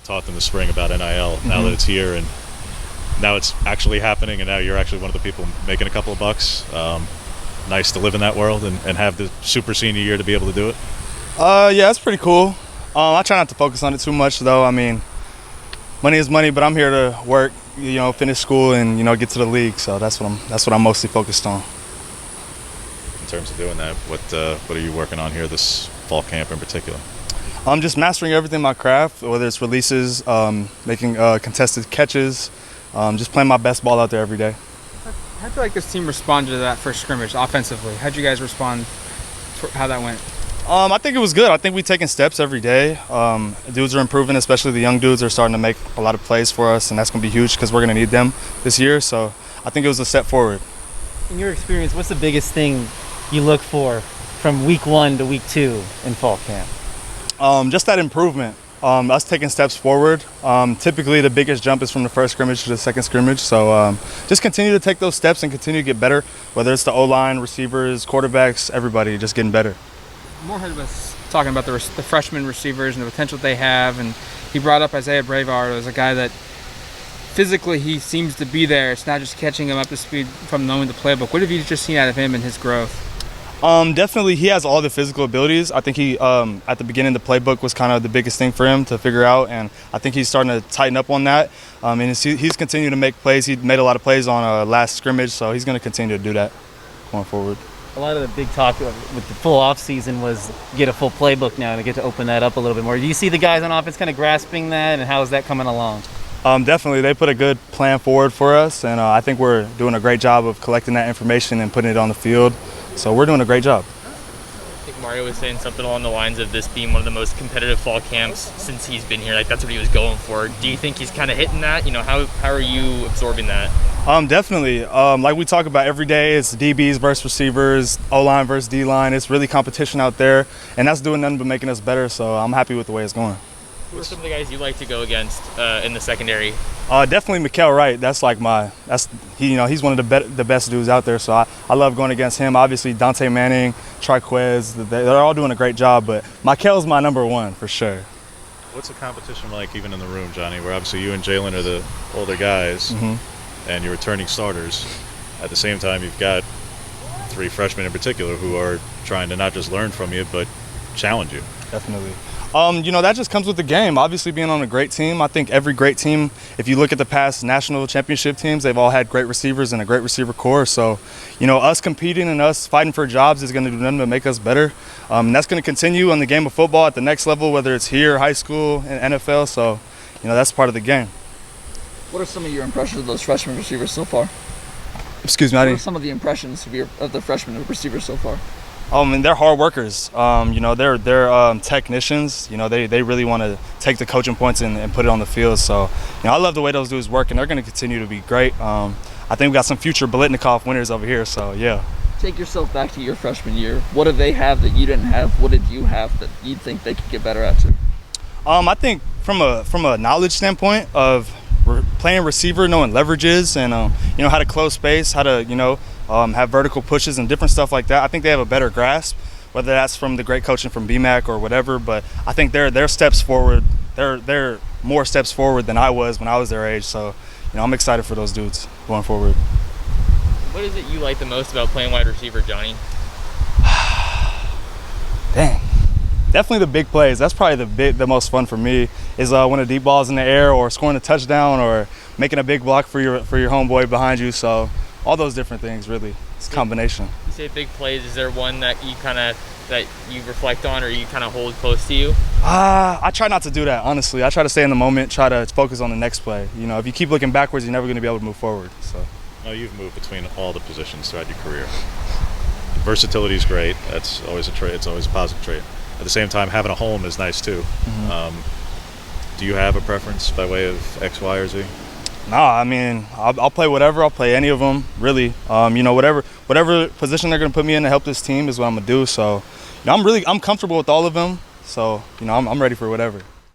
talked in the spring about NIL. Now that it's here and now it's actually happening, and now you're actually one of the people making a couple of bucks. Nice to live in that world and have the super senior year to be able to do it. Yeah, it's pretty cool. I try not to focus on it too much, though. I mean, money is money, but I'm here to work, finish school and get to the league. So that's what I'm mostly focused on. In terms of doing that, what are you working on here this fall camp in particular? I'm just mastering everything in my craft, whether it's releases, making contested catches, just playing my best ball out there every day. How'd you like this team respond to that first scrimmage offensively? How'd you guys respond for how that went? I think it was good. I think we're taking steps every day. Dudes are improving, especially the young dudes are starting to make a lot of plays for us, and that's going to be huge because we're going to need them this year. So I think it was a step forward. In your experience, what's the biggest thing you look for from week 1 to week 2 in fall camp? Just that improvement, us taking steps forward. Typically the biggest jump is from the first scrimmage to the second scrimmage. So just continue to take those steps and continue to get better, whether it's the O-line, receivers, quarterbacks, everybody just getting better. Moorhead was talking about the freshman receivers and the potential they have, and he brought up Isaiah Brevard as a guy that physically he seems to be there. It's not just catching him up to speed from knowing the playbook. What have you just seen out of him and his growth? Definitely, he has all the physical abilities. I think he, at the beginning, the playbook was kind of the biggest thing for him to figure out, and I think he's starting to tighten up on that. And he's continuing to make plays. He made a lot of plays on last scrimmage, so he's going to continue to do that going forward. A lot of the big talk with the full off season was get a full playbook now to get to open that up a little bit more. Do you see the guys on offense kind of grasping that, and how is that coming along? Definitely, they put a good plan forward for us, and I think we're doing a great job of collecting that information and putting it on the field. So we're doing a great job. I think Mario was saying something along the lines of this being one of the most competitive fall camps since he's been here. Like, that's what he was going for. Do you think he's kind of hitting that? How are you absorbing that? Definitely. Like we talk about every day, it's DBs versus receivers, O-line versus D-line. It's really competition out there, and that's doing nothing but making us better. So I'm happy with the way it's going. Who are some of the guys you like to go against in the secondary? Definitely Mikael Wright. That's like he's one of the best dudes out there. So I love going against him. Obviously Dante Manning, Triquez, they're all doing a great job. But Mikael's my number one for sure. What's the competition like even in the room, Johnny? Where obviously you and Jalen are the older guys, and you're returning starters. At the same time, you've got 3 freshmen in particular who are trying to not just learn from you, but challenge you. Definitely. That just comes with the game. Obviously, being on a great team, I think every great team, if you look at the past national championship teams, they've all had great receivers and a great receiver core. So, us competing and us fighting for jobs is going to do nothing but make us better. And that's going to continue on the game of football at the next level, whether it's here, high school, and NFL. So, that's part of the game. What are some of your impressions of those freshman receivers so far? Excuse me, What are some of the impressions of the freshman receivers so far? And they're hard workers. They're technicians. They really want to take the coaching points and put it on the field. So, I love the way those dudes work, and they're going to continue to be great. I think we got some future Biletnikoff winners over here. So, yeah. Take yourself back to your freshman year. What did they have that you didn't have? What did you have that you think they could get better at too? I think from a knowledge standpoint of playing receiver, knowing leverages, and how to close space, how to have vertical pushes and different stuff like that. I think they have a better grasp, whether that's from the great coaching from BMAC or whatever. But I think they're steps forward. They're more steps forward than I was when I was their age. So I'm excited for those dudes going forward. What is it you like the most about playing wide receiver, Johnny? Dang. Definitely the big plays. That's probably the most fun for me is when a deep ball's in the air or scoring a touchdown or making a big block for your homeboy behind you. So all those different things, really. It's a combination. You say big plays. Is there one that you reflect on or you kind of hold close to you? I try not to do that, honestly. I try to stay in the moment, try to focus on the next play. If you keep looking backwards, you're never going to be able to move forward. So. No, you've moved between all the positions throughout your career. Versatility is great. That's always a trait. It's always a positive trait. At the same time, having a home is nice too. Do you have a preference by way of X, Y, or Z? No, I mean, I'll play whatever. I'll play any of them, really. Whatever position they're going to put me in to help this team is what I'm going to do. So, I'm comfortable with all of them. So, I'm ready for whatever.